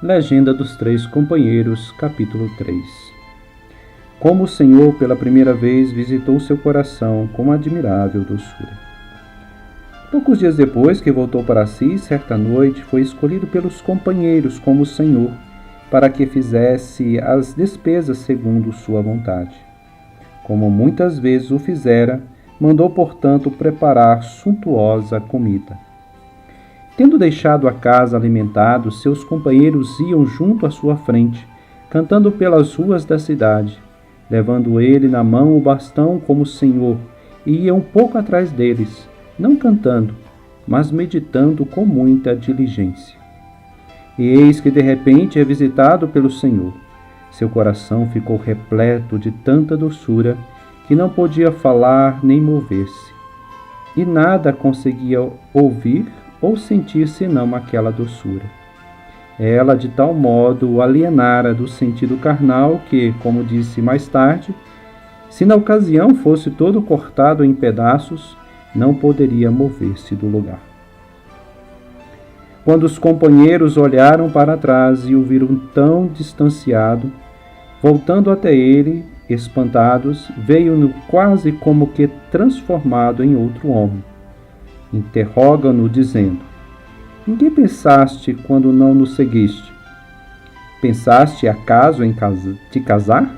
Legenda dos Três Companheiros, capítulo 3. Como o Senhor pela primeira vez visitou seu coração com admirável doçura. Poucos dias depois que voltou para si, certa noite foi escolhido pelos companheiros como o Senhor, para que fizesse as despesas segundo sua vontade. Como muitas vezes o fizera, mandou, portanto, preparar suntuosa comida. Tendo deixado a casa alimentados, seus companheiros iam junto à sua frente, cantando pelas ruas da cidade, levando ele na mão o bastão como o Senhor, e iam um pouco atrás deles, não cantando, mas meditando com muita diligência. E eis que de repente é visitado pelo Senhor. Seu coração ficou repleto de tanta doçura que não podia falar nem mover-se, e nada conseguia ouvir ou sentir senão aquela doçura. Ela de tal modo o alienara do sentido carnal que, como disse mais tarde, se na ocasião fosse todo cortado em pedaços, não poderia mover-se do lugar. Quando os companheiros olharam para trás e o viram tão distanciado, voltando até ele, espantados, veio-no quase como que transformado em outro homem. Interroga-no, dizendo: em que pensaste quando não nos seguiste? Pensaste acaso em te casar?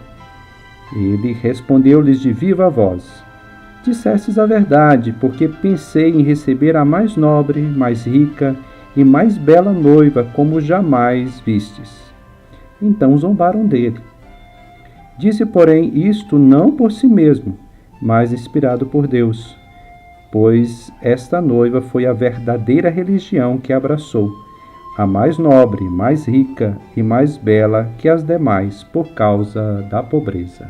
Ele respondeu-lhes de viva voz: dissestes a verdade, porque pensei em receber a mais nobre, mais rica e mais bela noiva como jamais vistes. Então zombaram dele. Disse, porém, isto não por si mesmo, mas inspirado por Deus, pois esta noiva foi a verdadeira religião que abraçou, a mais nobre, mais rica e mais bela que as demais por causa da pobreza.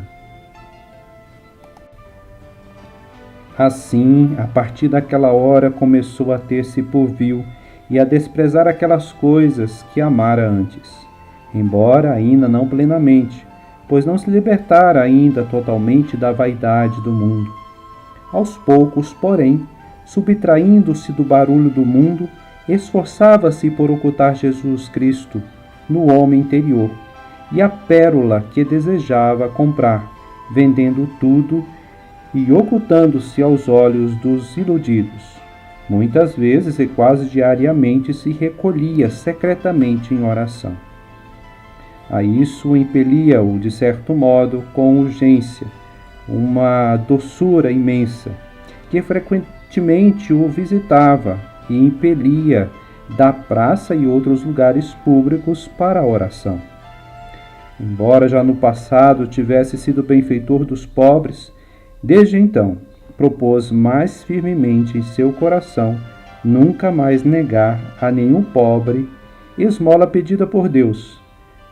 Assim, a partir daquela hora começou a ter-se por vil e a desprezar aquelas coisas que amara antes, embora ainda não plenamente, pois não se libertara ainda totalmente da vaidade do mundo. Aos poucos, porém, subtraindo-se do barulho do mundo, esforçava-se por ocultar Jesus Cristo no homem interior e a pérola que desejava comprar, vendendo tudo e ocultando-se aos olhos dos iludidos. Muitas vezes e quase diariamente se recolhia secretamente em oração. A isso impelia-o, de certo modo, com urgência, uma doçura imensa, que frequentemente o visitava e impelia da praça e outros lugares públicos para a oração. Embora já no passado tivesse sido benfeitor dos pobres, desde então propôs mais firmemente em seu coração nunca mais negar a nenhum pobre esmola pedida por Deus,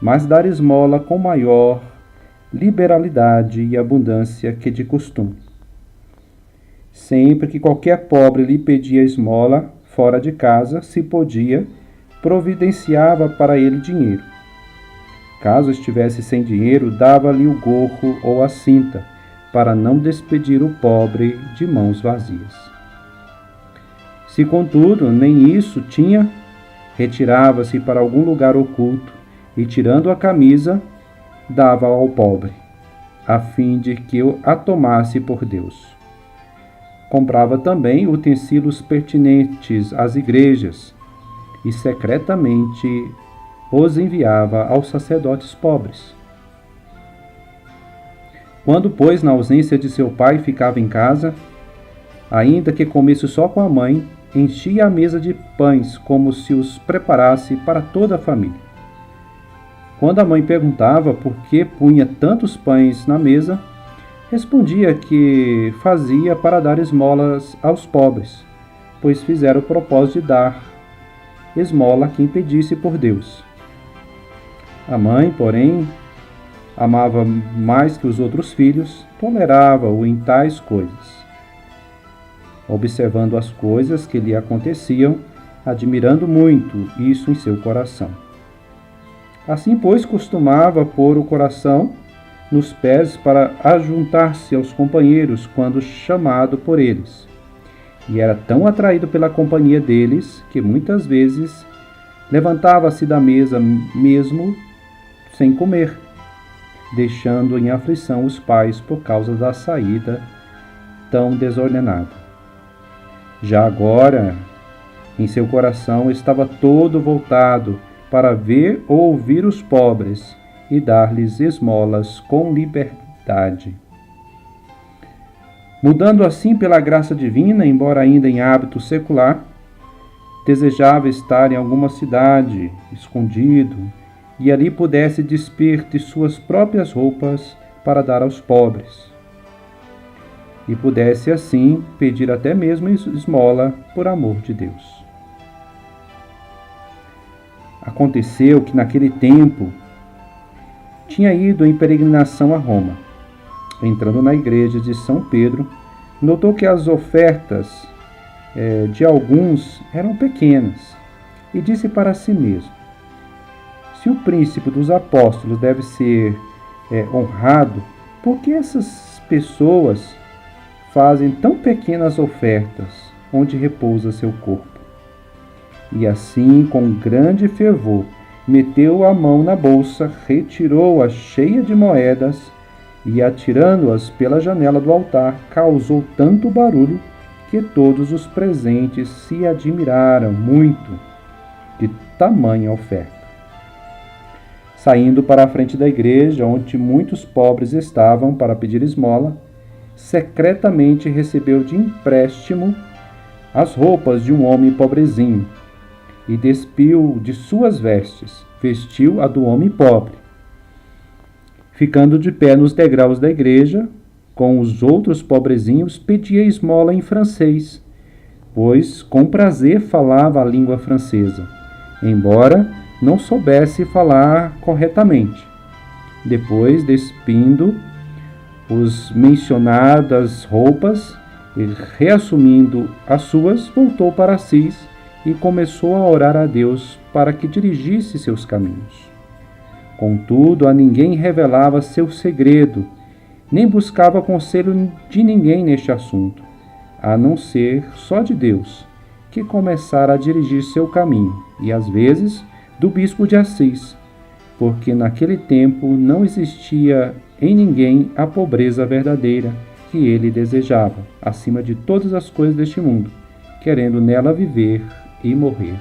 mas dar esmola com maior liberalidade e abundância que de costume. Sempre que qualquer pobre lhe pedia esmola fora de casa, se podia, providenciava para ele dinheiro. Caso estivesse sem dinheiro, dava-lhe o gorro ou a cinta, para não despedir o pobre de mãos vazias. Se, contudo, nem isso tinha, retirava-se para algum lugar oculto e, tirando a camisa, dava ao pobre, a fim de que a tomasse por Deus. Comprava também utensílios pertinentes às igrejas e secretamente os enviava aos sacerdotes pobres. Quando, pois, na ausência de seu pai ficava em casa, ainda que comesse só com a mãe, enchia a mesa de pães como se os preparasse para toda a família. Quando a mãe perguntava por que punha tantos pães na mesa, respondia que fazia para dar esmolas aos pobres, pois fizera o propósito de dar esmola a quem pedisse por Deus. A mãe, porém, amava mais que os outros filhos, tolerava-o em tais coisas, observando as coisas que lhe aconteciam, admirando muito isso em seu coração. Assim, pois, costumava pôr o coração nos pés para ajuntar-se aos companheiros quando chamado por eles. E era tão atraído pela companhia deles que muitas vezes levantava-se da mesa mesmo sem comer, deixando em aflição os pais por causa da saída tão desordenada. Já agora, em seu coração estava todo voltado para ver ou ouvir os pobres e dar-lhes esmolas com liberdade. Mudando assim pela graça divina, embora ainda em hábito secular, desejava estar em alguma cidade, escondido, e ali pudesse despir de suas próprias roupas para dar aos pobres, e pudesse assim pedir até mesmo esmola por amor de Deus. Aconteceu que naquele tempo tinha ido em peregrinação a Roma. Entrando na igreja de São Pedro, notou que as ofertas de alguns eram pequenas e disse para si mesmo: se o príncipe dos apóstolos deve ser honrado, por que essas pessoas fazem tão pequenas ofertas onde repousa seu corpo? E assim, com grande fervor, meteu a mão na bolsa, retirou-a cheia de moedas e, atirando-as pela janela do altar, causou tanto barulho que todos os presentes se admiraram muito de tamanha oferta. Saindo para a frente da igreja, onde muitos pobres estavam para pedir esmola, secretamente recebeu de empréstimo as roupas de um homem pobrezinho e despiu de suas vestes, vestiu a do homem pobre. Ficando de pé nos degraus da igreja, com os outros pobrezinhos, pedia esmola em francês, pois com prazer falava a língua francesa, embora não soubesse falar corretamente. Depois, despindo os mencionadas roupas e reassumindo as suas, voltou para Assis e começou a orar a Deus para que dirigisse seus caminhos. Contudo, a ninguém revelava seu segredo, nem buscava conselho de ninguém neste assunto, a não ser só de Deus, que começara a dirigir seu caminho, e às vezes do bispo de Assis, porque naquele tempo não existia em ninguém a pobreza verdadeira que ele desejava, acima de todas as coisas deste mundo, querendo nela viver e morrer.